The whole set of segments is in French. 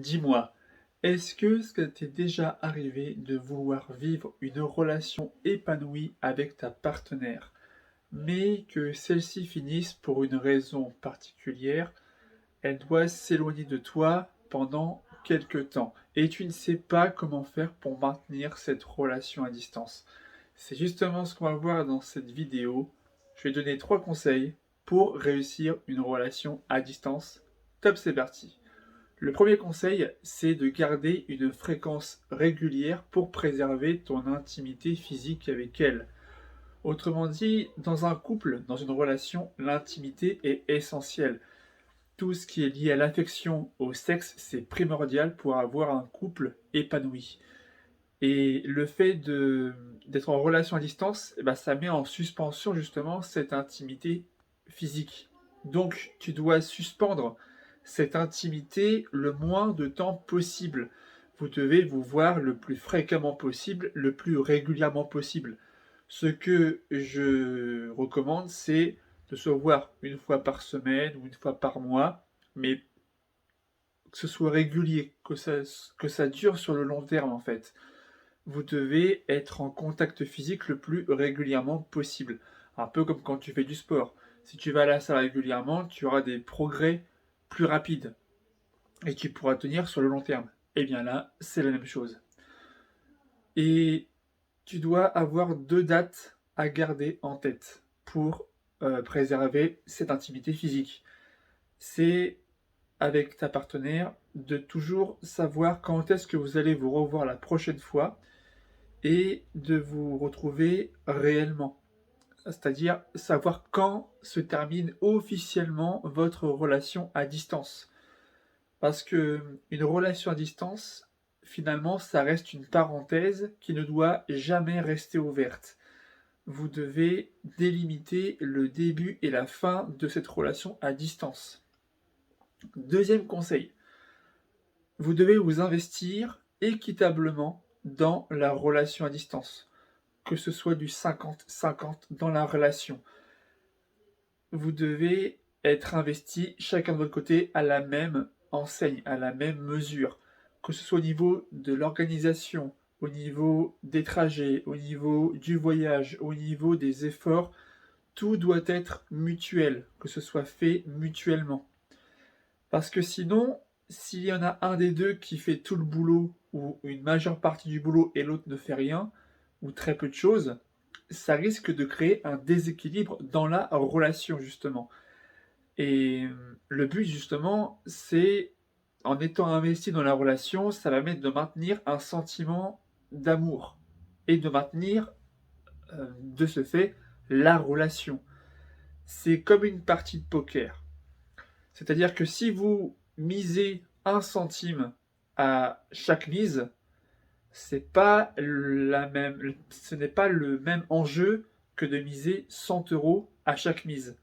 Dis-moi, est-ce que ça t'est déjà arrivé de vouloir vivre une relation épanouie avec ta partenaire, mais que celle-ci finisse pour une raison particulière, elle doit s'éloigner de toi pendant quelque temps, et tu ne sais pas comment faire pour maintenir cette relation à distance? C'est justement ce qu'on va voir dans cette vidéo. Je vais donner 3 conseils pour réussir une relation à distance. Top, c'est parti! Le premier conseil, c'est de garder une fréquence régulière pour préserver ton intimité physique avec elle. Autrement dit, dans un couple, dans une relation, l'intimité est essentielle. Tout ce qui est lié à l'affection, au sexe, c'est primordial pour avoir un couple épanoui. Et le fait d'être en relation à distance, eh ben, ça met en suspension justement cette intimité physique. Donc tu dois suspendre cette intimité le moins de temps possible. Vous devez vous voir le plus fréquemment possible, le plus régulièrement possible. Ce que je recommande, c'est de se voir une fois par semaine ou une fois par mois, mais que ce soit régulier, que ça dure sur le long terme en fait. Vous devez être en contact physique le plus régulièrement possible. Un peu comme quand tu fais du sport. Si tu vas à la salle régulièrement, tu auras des progrès plus rapides et tu pourras tenir sur le long terme. Et bien là, c'est la même chose. Et tu dois avoir 2 dates à garder en tête pour préserver cette intimité physique. C'est avec ta partenaire de toujours savoir quand est-ce que vous allez vous revoir la prochaine fois et de vous retrouver réellement. C'est-à-dire savoir quand se termine officiellement votre relation à distance. Parce que une relation à distance, finalement, ça reste une parenthèse qui ne doit jamais rester ouverte. Vous devez délimiter le début et la fin de cette relation à distance. Deuxième conseil, vous devez vous investir équitablement dans la relation à distance, que ce soit du 50-50 dans la relation. Vous devez être investi chacun de votre côté à la même enseigne, à la même mesure, que ce soit au niveau de l'organisation, au niveau des trajets, au niveau du voyage, au niveau des efforts, tout doit être mutuel, que ce soit fait mutuellement. Parce que sinon, s'il y en a un des deux qui fait tout le boulot, ou une majeure partie du boulot, et l'autre ne fait rien, ou très peu de choses, ça risque de créer un déséquilibre dans la relation, justement. Et le but, justement, c'est, en étant investi dans la relation, ça va permettre de maintenir un sentiment d'amour, et de maintenir, de ce fait, la relation. C'est comme une partie de poker. C'est-à-dire que si vous misez 1 centime à chaque mise, ce n'est pas le même enjeu que de miser 100 euros à chaque mise.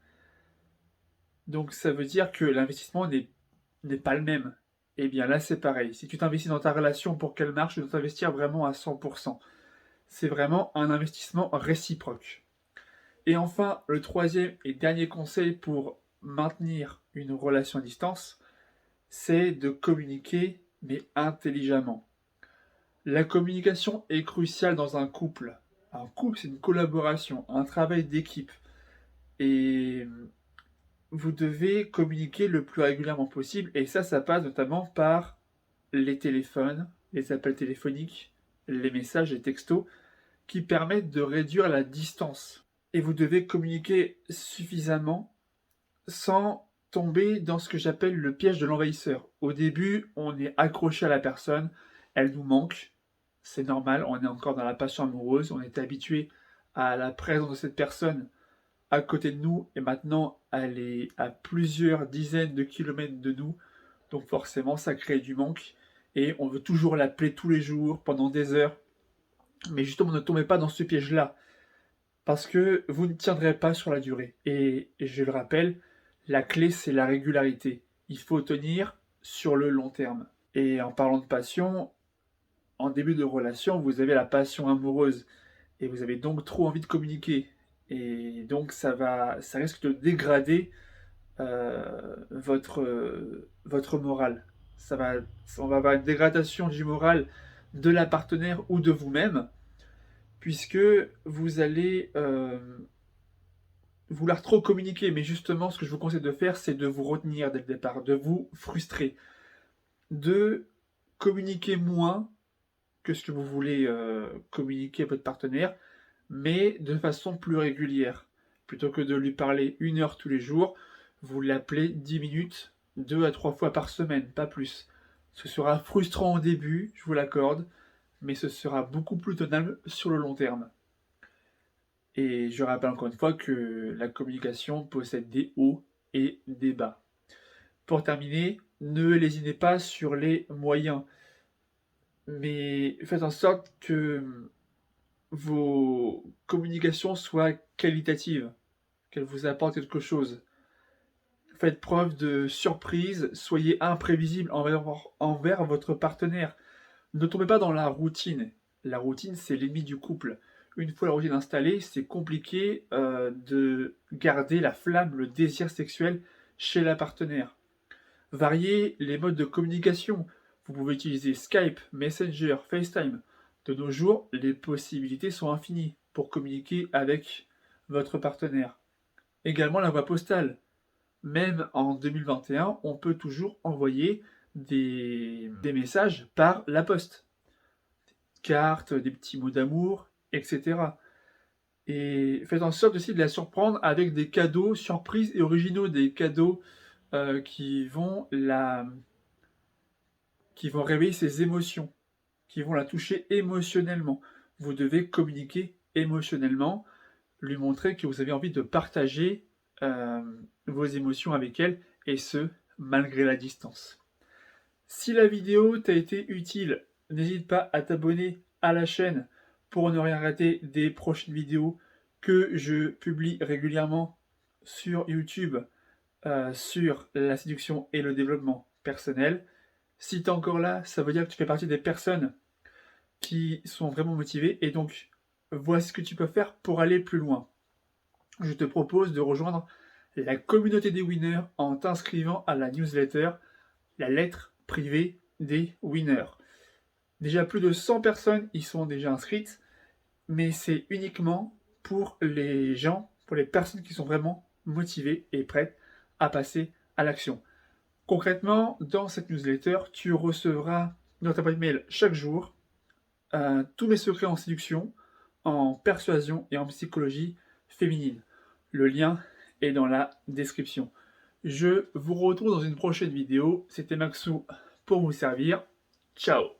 Donc ça veut dire que l'investissement n'est pas le même. Et bien là, c'est pareil. Si tu t'investis dans ta relation pour qu'elle marche, tu dois t'investir vraiment à 100%. C'est vraiment un investissement réciproque. Et enfin, le troisième et dernier conseil pour maintenir une relation à distance, c'est de communiquer, mais intelligemment. La communication est cruciale dans un couple. Un couple, c'est une collaboration, un travail d'équipe. Et vous devez communiquer le plus régulièrement possible. Et ça passe notamment par les téléphones, les appels téléphoniques, les messages, les textos, qui permettent de réduire la distance. Et vous devez communiquer suffisamment sans tomber dans ce que j'appelle le piège de l'envahisseur. Au début, on est accroché à la personne, elle nous manque, c'est normal, on est encore dans la passion amoureuse, on est habitué à la présence de cette personne à côté de nous, et maintenant elle est à plusieurs dizaines de kilomètres de nous, donc forcément ça crée du manque, et on veut toujours l'appeler tous les jours, pendant des heures, mais justement ne tombez pas dans ce piège-là, parce que vous ne tiendrez pas sur la durée. Et je le rappelle, la clé, c'est la régularité. Il faut tenir sur le long terme. Et en parlant de passion, en début de relation, vous avez la passion amoureuse. Et vous avez donc trop envie de communiquer. Et donc ça risque de dégrader votre morale. on va avoir une dégradation du moral de la partenaire ou de vous-même, puisque vous allez vouloir trop communiquer. Mais justement, ce que je vous conseille de faire, c'est de vous retenir dès le départ, de vous frustrer, de communiquer moins que ce que vous voulez communiquer à votre partenaire, mais de façon plus régulière. Plutôt que de lui parler 1 heure tous les jours, vous l'appelez 10 minutes, 2 à 3 fois par semaine, pas plus. Ce sera frustrant au début, je vous l'accorde, mais ce sera beaucoup plus tenable sur le long terme. Et je rappelle encore une fois que la communication possède des hauts et des bas. Pour terminer, ne lésinez pas sur les moyens, mais faites en sorte que vos communications soient qualitatives, qu'elles vous apportent quelque chose. Faites preuve de surprise, soyez imprévisible envers votre partenaire. Ne tombez pas dans la routine. La routine, c'est l'ennemi du couple. Une fois la routine installée, c'est compliqué de garder la flamme, le désir sexuel chez la partenaire. Variez les modes de communication. Vous pouvez utiliser Skype, Messenger, FaceTime. De nos jours, les possibilités sont infinies pour communiquer avec votre partenaire. Également la voie postale. Même en 2021, on peut toujours envoyer des messages par la poste. Cartes, des petits mots d'amour, etc. Et faites en sorte aussi de la surprendre avec des cadeaux surprises et originaux, des cadeaux qui vont réveiller ses émotions, qui vont la toucher émotionnellement. Vous devez communiquer émotionnellement, lui montrer que vous avez envie de partager vos émotions avec elle, et ce, malgré la distance. Si la vidéo t'a été utile, n'hésite pas à t'abonner à la chaîne pour ne rien rater des prochaines vidéos que je publie régulièrement sur YouTube sur la séduction et le développement personnel. Si tu es encore là, ça veut dire que tu fais partie des personnes qui sont vraiment motivées, et donc voici ce que tu peux faire pour aller plus loin. Je te propose de rejoindre la communauté des winners en t'inscrivant à la newsletter La lettre privée des winners. Déjà plus de 100 personnes y sont déjà inscrites, mais c'est uniquement pour les gens, pour les personnes qui sont vraiment motivées et prêtes à passer à l'action. Concrètement, dans cette newsletter, tu recevras dans ta boîte mail chaque jour tous mes secrets en séduction, en persuasion et en psychologie féminine. Le lien est dans la description. Je vous retrouve dans une prochaine vidéo. C'était Maxou pour vous servir. Ciao!